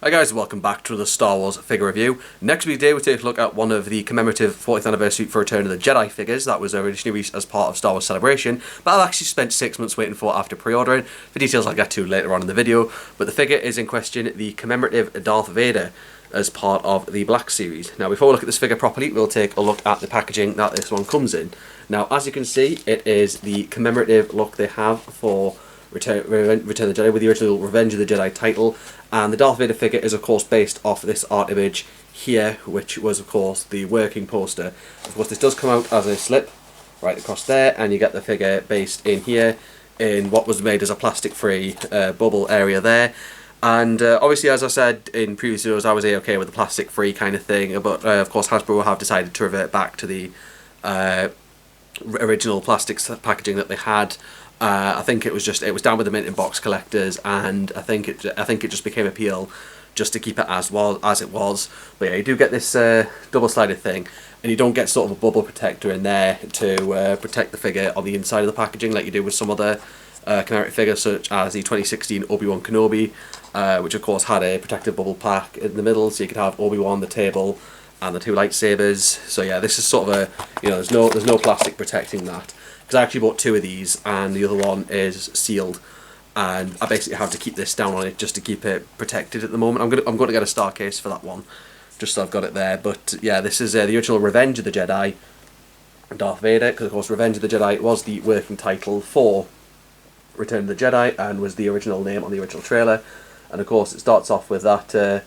Hi guys, and welcome back to the Star Wars figure review. Next week's day we take a look at one of the commemorative 40th anniversary for Return of the Jedi figures that was originally released as part of Star Wars Celebration, but I've actually spent 6 months waiting for after pre-ordering. The details I'll get to later on in the video, but the figure is in question the commemorative Darth Vader as part of the Black Series. Now before we look at this figure properly, we'll take a look at the packaging that this one comes in. Now as you can see, it is the commemorative look they have for Return of the Jedi with the original Revenge of the Jedi title, and the Darth Vader figure is of course based off this art image here, which was of course the working poster. Of course this does come out as a slip right across there, and you get the figure based in here in what was made as a plastic free bubble area there. And obviously, as I said in previous videos, I was okay with the plastic free kind of thing, but of course Hasbro have decided to revert back to the original plastic packaging that they had. I think it was down with the mint in box collectors, and I think it just became appeal just to keep it as it was. But yeah, you do get this double-sided thing, and you don't get sort of a bubble protector in there to protect the figure on the inside of the packaging like you do with some other commemorative figures, such as the 2016 Obi-Wan Kenobi, which of course had a protective bubble pack in the middle, so you could have Obi-Wan, the table, and the two lightsabers. So yeah, this is sort of a, there's no plastic protecting that. Because I actually bought two of these, and the other one is sealed, and I basically have to keep this down on it just to keep it protected at the moment. I'm going to get a star case for that one, just so I've got it there. But yeah, this is the original Revenge of the Jedi, Darth Vader, because of course Revenge of the Jedi was the working title for Return of the Jedi, and was the original name on the original trailer. And of course it starts off with that,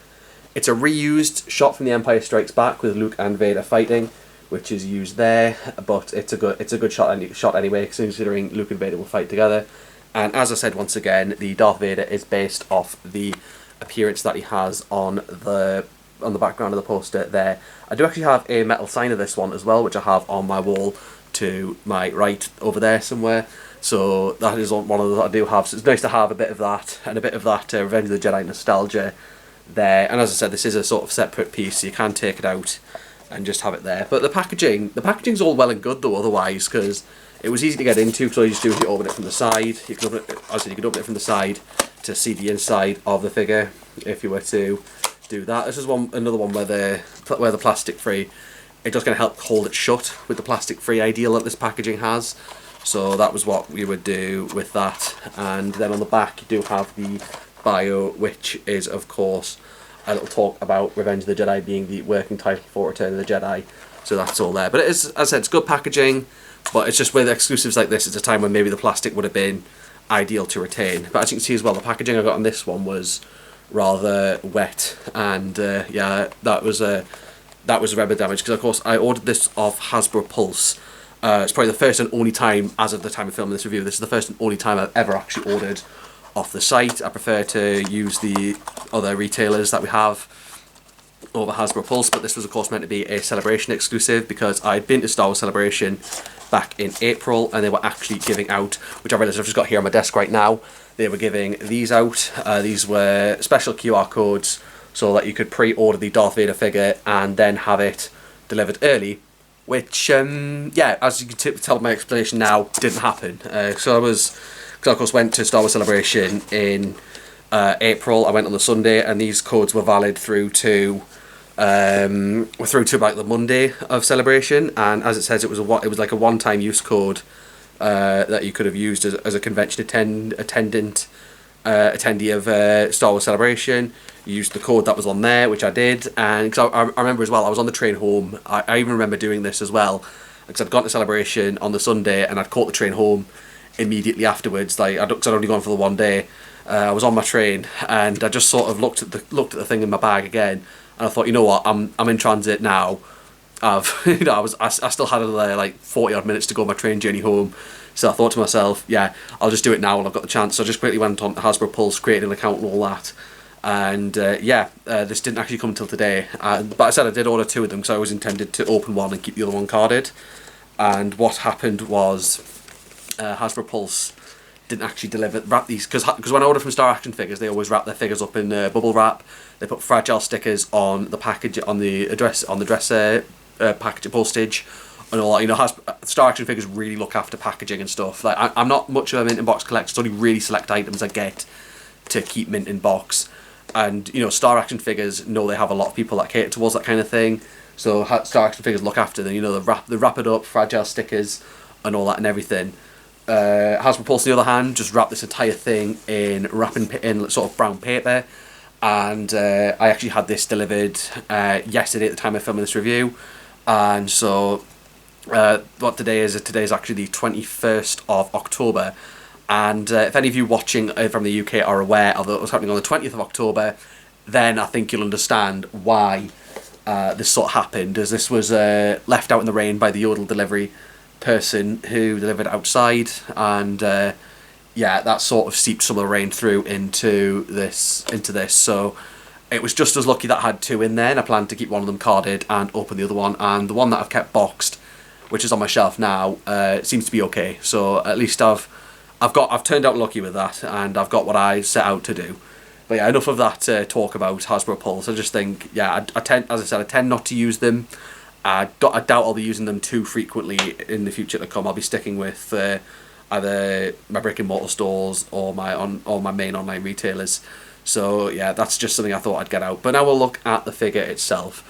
it's a reused shot from The Empire Strikes Back with Luke and Vader fighting, which is used there, but it's a good shot anyway, considering Luke and Vader will fight together. And as I said once again, the Darth Vader is based off the appearance that he has on the background of the poster there. I do actually have a metal sign of this one as well, which I have on my wall to my right over there somewhere. So that is one of the that I do have. So it's nice to have a bit of that, and a bit of that Revenge of the Jedi nostalgia there. And as I said, this is a sort of separate piece, so you can take it out and just have it there. But the packaging's all well and good though otherwise, because it was easy to get into. So you just do is you open it from the side. You can open it, obviously you can open it from the side to see the inside of the figure if you were to do that. This is another one where the plastic free, it just going to help hold it shut with the plastic free ideal that this packaging has. So that was what we would do with that. And then on the back you do have the bio, which is of course a little talk about Revenge of the Jedi being the working title for Return of the Jedi. So that's all there. But it is, as I said, it's good packaging, but it's just with exclusives like this, it's a time when maybe the plastic would have been ideal to retain. But as you can see as well, the packaging I got on this one was rather wet, and yeah, that was rubber damage, because of course I ordered this off Hasbro Pulse. It's probably the first and only time, as of the time of filming this review, this is the first and only time I've ever actually ordered off the site. I prefer to use the other retailers that we have over Hasbro Pulse, but this was of course meant to be a Celebration exclusive, because I'd been to Star Wars Celebration back in April, and they were actually giving out, which I realised I've just got here on my desk right now, they were giving these out. These were special QR codes so that you could pre-order the Darth Vader figure and then have it delivered early, which yeah, as you can tell my explanation now, didn't happen. So I of course went to Star Wars Celebration in April. I went on the Sunday, and these codes were valid through to like the Monday of Celebration. And as it says, it was like a one-time use code that you could have used as a convention attendee of Star Wars Celebration. You used the code that was on there, which I did, and because I remember as well, I was on the train home. I even remember doing this as well, because I'd gone to Celebration on the Sunday and I'd caught the train home immediately afterwards. Like I'd only gone for the one day. I was on my train, and I just sort of looked at the thing in my bag again, and I thought, you know what, I'm in transit now. I still had another like 40 odd minutes to go on my train journey home. So I thought to myself, yeah, I'll just do it now when I've got the chance. So I just quickly went on Hasbro Pulse, created an account and all that. And yeah, this didn't actually come until today. But I said I did order two of them, because I always intended to open one and keep the other one carded. And what happened was Hasbro Pulse didn't actually wrap these, because when I order from Star Action Figures, they always wrap their figures up in bubble wrap. They put fragile stickers on the package, on the dress package postage, and all that. Star Action Figures really look after packaging and stuff. Like I'm not much of a mint in box collector. It's only really select items I get to keep mint in box. and you know, Star Action figures know they have a lot of people that cater towards that kind of thing. So Star Action figures look after them. You know, they wrap it up, fragile stickers, and all that and everything. Hasbro Pulse, on the other hand, just wrapped this entire thing in sort of brown paper, and I actually had this delivered yesterday at the time of filming this review, and so what today is? Today is actually the 21st of October, and if any of you watching from the UK are aware of what was happening on the 20th of October, then I think you'll understand why this sort of happened, as this was left out in the rain by the Yodel delivery person who delivered outside, and yeah, that sort of seeped some of the rain through into this. So it was just as lucky that I had two in there, and I planned to keep one of them carded and open the other one, and the one that I've kept boxed, which is on my shelf now, seems to be okay. So at least I've turned out lucky with that, and I've got what I set out to do. But yeah, enough of that talk about Hasbro Pulse. I just think, yeah, I tend not to use them. I doubt I'll be using them too frequently in the future to come. I'll be sticking with either my brick and mortar stores or my main online retailers. So yeah, that's just something I thought I'd get out. But now we'll look at the figure itself.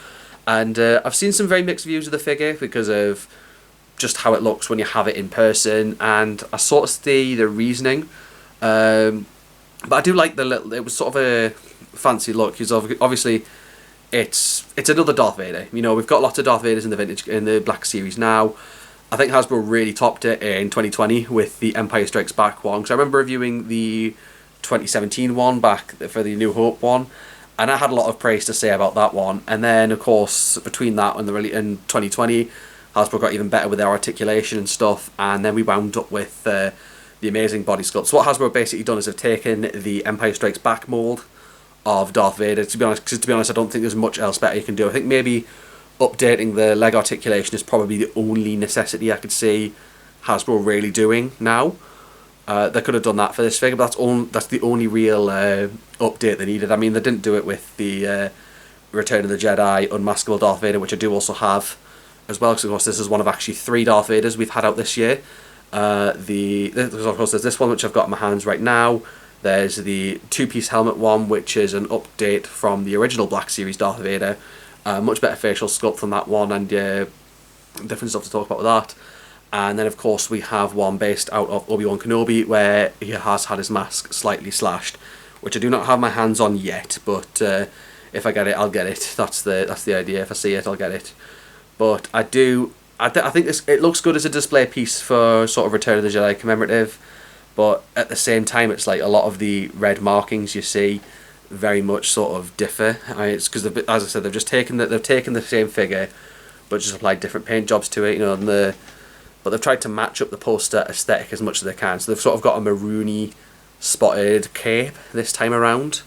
And I've seen some very mixed views of the figure because of just how it looks when you have it in person, and I sort of see the reasoning. But I do like it was sort of a fancy look, because obviously it's another Darth Vader. You know, we've got lots of Darth Vaders in the Black Series now. I think Hasbro really topped it in 2020 with the Empire Strikes Back one, because I remember reviewing the 2017 one back for the New Hope one, and I had a lot of praise to say about that one. And then of course between that and in 2020, Hasbro got even better with their articulation and stuff, and then we wound up with the amazing body sculpt. So what Hasbro basically done is they've taken the Empire Strikes Back mold of Darth Vader. To be honest, I don't think there's much else better you can do. I think maybe updating the leg articulation is probably the only necessity I could see Hasbro really doing now. They could have done that for this figure, but that's the only real update they needed. I mean, they didn't do it with the Return of the Jedi Unmaskable Darth Vader, which I do also have as well, because of course this is one of actually 3 Darth Vaders we've had out this year. Of course there's this one which I've got in my hands right now. There's the 2-piece helmet one, which is an update from the original Black Series Darth Vader. Much better facial sculpt than that one, and different stuff to talk about with that. And then of course we have one based out of Obi-Wan Kenobi, where he has had his mask slightly slashed, which I do not have my hands on yet, but if I get it, I'll get it. That's the idea. If I see it, I'll get it. But I think it looks good as a display piece for sort of Return of the Jedi commemorative, but at the same time it's like a lot of the red markings you see very much sort of differ. It's because, as I said, they've taken the same figure but just applied different paint jobs to it, you know, but they've tried to match up the poster aesthetic as much as they can. So they've sort of got a maroony spotted cape this time around,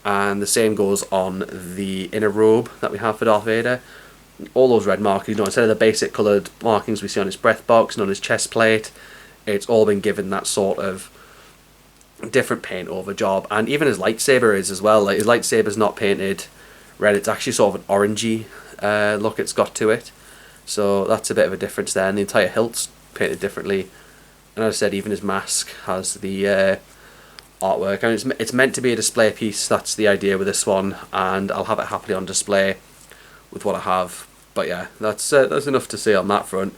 and the same goes on the inner robe that we have for Darth Vader. All those red markings, you know, instead of the basic coloured markings we see on his breath box and on his chest plate, it's all been given that sort of different paint over job. And even his lightsaber is as well. Like, his lightsaber's not painted red, it's actually sort of an orangey look it's got to it. So that's a bit of a difference there, and the entire hilt's painted differently. And as I said, even his mask has the artwork. I mean, it's meant to be a display piece, that's the idea with this one, and I'll have it happily on display with what I have. But yeah, that's enough to say on that front.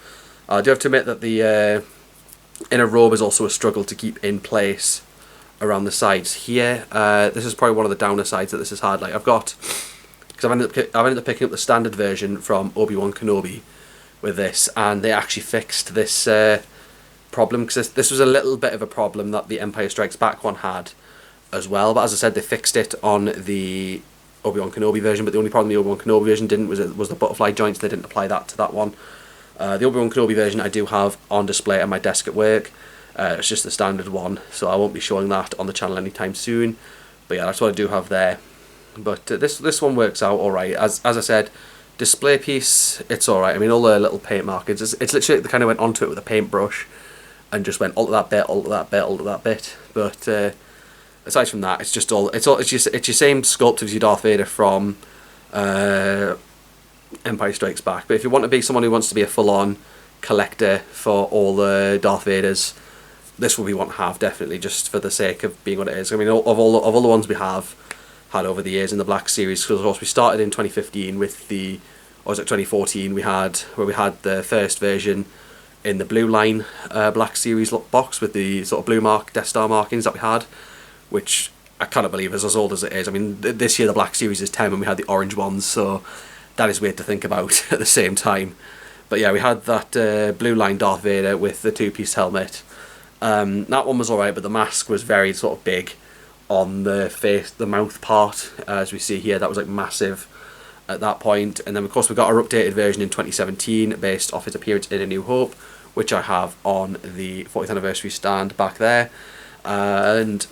I do have to admit that the inner robe is also a struggle to keep in place around the sides here. This is probably one of the downer sides that this has had. Like, because I've ended up picking up the standard version from Obi-Wan Kenobi with this, and they actually fixed this problem, because this was a little bit of a problem that the Empire Strikes Back one had as well. But as I said, they fixed it on the Obi-Wan Kenobi version, but the only problem the Obi-Wan Kenobi version didn't was the butterfly joints. They didn't apply that to that one. The Obi-Wan Kenobi version I do have on display at my desk at work. It's just the standard one, so I won't be showing that on the channel anytime soon. But yeah, that's what I do have there. But this one works out alright. As I said, display piece, it's alright. I mean, all the little paint markings, it's literally, they kind of went onto it with a paintbrush and just went alter that bit, alter that bit, alter that bit. But aside from that, it's your same sculpt as your Darth Vader from Empire Strikes Back. But if you want to be someone who wants to be a full-on collector for all the Darth Vaders, this will be one to have, definitely, just for the sake of being what it is. I mean, of all the ones we have, had over the years in the Black Series. Because of course we started in 2015 with the, or was it 2014? We had the first version in the blue line Black Series box with the sort of blue mark Death Star markings that we had, which I cannot believe is as old as it is. I mean, this year the Black Series is 10 and we had the orange ones, so that is weird to think about at the same time. But yeah, we had that blue line Darth Vader with the two-piece helmet. That one was alright, but the mask was very sort of big on the face, the mouth part, as we see here. That was like massive at that point. And then of course we got our updated version in 2017 based off its appearance in A New Hope, which I have on the 40th anniversary stand back there. And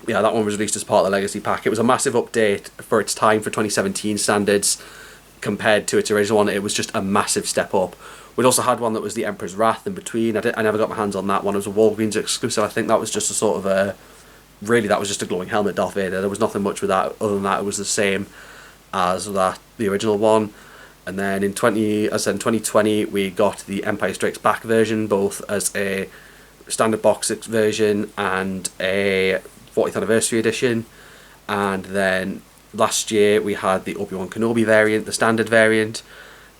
yeah, that one was released as part of the Legacy Pack. It was a massive update for its time, for 2017 standards, compared to its original one. It was just a massive step up. We'd also had one that was the Emperor's Wrath in between. I never got my hands on that one. It was a Walgreens exclusive. I think that was just a sort of a, really that was just a glowing helmet Darth Vader. There was nothing much with that other than that. It was the same as that, the original one. And then in 2020 we got the Empire Strikes Back version, both as a standard box version and a 40th anniversary edition. And then last year we had the Obi-Wan Kenobi variant, the standard variant,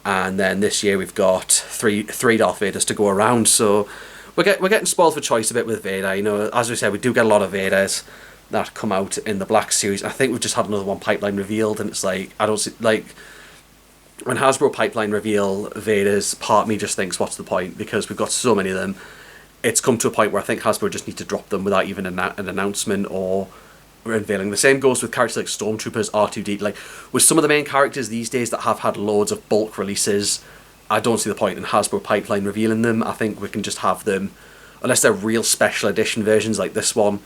and then this year we've got three Darth Vaders to go around. So we're getting spoiled for choice a bit with Vader. You know, as we said, we do get a lot of Vaders that come out in the Black Series. I think we've just had another one pipeline revealed, and it's like, I don't see, like, when Hasbro pipeline reveal Vaders, part of me just thinks, what's the point? Because we've got so many of them. It's come to a point where I think Hasbro just need to drop them without even an announcement or unveiling. The same goes with characters like Stormtroopers, R2D. Like, with some of the main characters these days that have had loads of bulk releases, I don't see the point in Hasbro pipeline revealing them. I think we can just have them, unless they're real special edition versions like this one.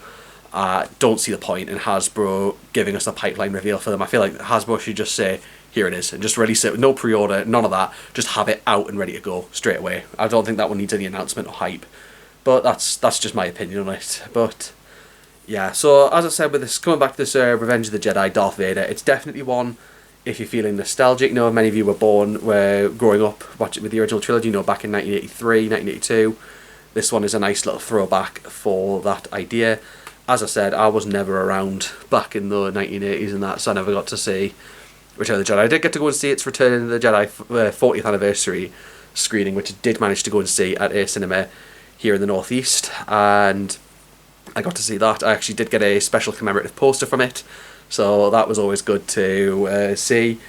Don't see the point in Hasbro giving us a pipeline reveal for them. I feel like Hasbro should just say, here it is, and just release it with no pre-order, none of that. Just have it out and ready to go straight away. I don't think that one needs any announcement or hype. But that's just my opinion on it. But yeah, so as I said, with this, coming back to this Revenge of the Jedi Darth Vader, it's definitely one if you're feeling nostalgic. You know, many of you were growing up watching with the original trilogy, you know, back in 1983, 1982. This one is a nice little throwback for that idea. As I said, I was never around back in the 1980s and that, so I never got to see Return of the Jedi. I did get to go and see its Return of the Jedi 40th anniversary screening, which I did manage to go and see at a cinema here in the Northeast, and I got to see that. I actually did get a special commemorative poster from it, so that was always good to see.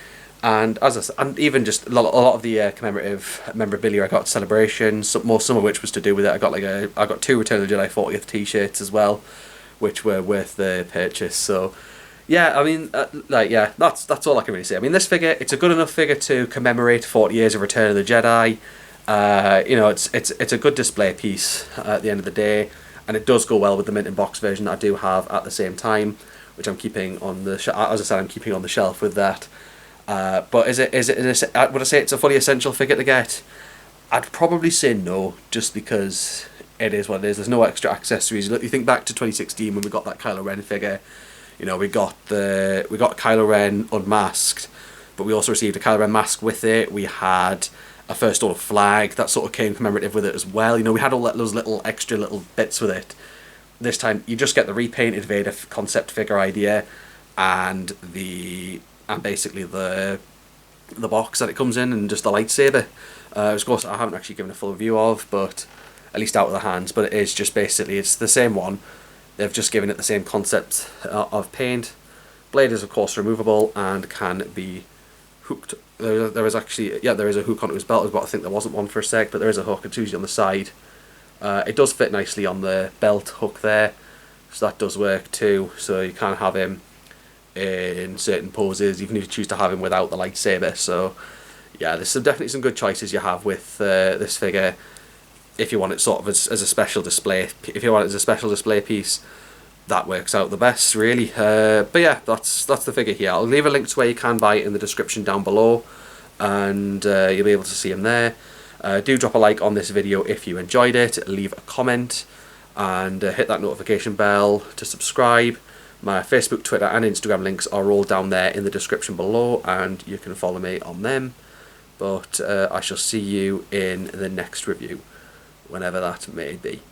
And as I said, and even just a lot of the commemorative memorabilia I got at Celebration, some of which was to do with it. I got 2 Return of the Jedi 40th t-shirts as well, which were worth the purchase. So yeah, I mean, that's all I can really say. I mean, this figure, it's a good enough figure to commemorate 40 years of Return of the Jedi. You know, it's a good display piece at the end of the day, and it does go well with the mint in box version that I do have at the same time, which I'm keeping on the as I said, I'm keeping on the shelf with that. But would I say it's a fully essential figure to get? I'd probably say no, just because it is what it is. There's no extra accessories. You think back to 2016 when we got that Kylo Ren figure. You know, we got Kylo Ren unmasked, but we also received a Kylo Ren mask with it. We had a First Order flag that sort of came commemorative with it as well. You know, we had all those little extra little bits with it. This time, you just get the repainted Vader concept figure idea, and basically the box that it comes in, and just the lightsaber. Of course, I haven't actually given a full review of, but at least out of the hands. But it is just basically, it's the same one. They've just given it the same concept of paint. Blade is of course removable and can be hooked. There is actually, yeah, there is a hook onto his belt, but I think there wasn't one for a sec, but there is a hook. It's usually on the side. It does fit nicely on the belt hook there, so that does work too. So you can have him in certain poses, even if you choose to have him without the lightsaber. So yeah, there's definitely some good choices you have with this figure. If you want it sort of as a special display, if you want it as a special display piece, that works out the best, really. But yeah, that's the figure here. I'll leave a link to where you can buy it in the description down below, and you'll be able to see him there. Do drop a like on this video if you enjoyed it, leave a comment, and hit that notification bell to subscribe. My Facebook, Twitter and Instagram links are all down there in the description below, and you can follow me on them. But I shall see you in the next review, whenever that may be.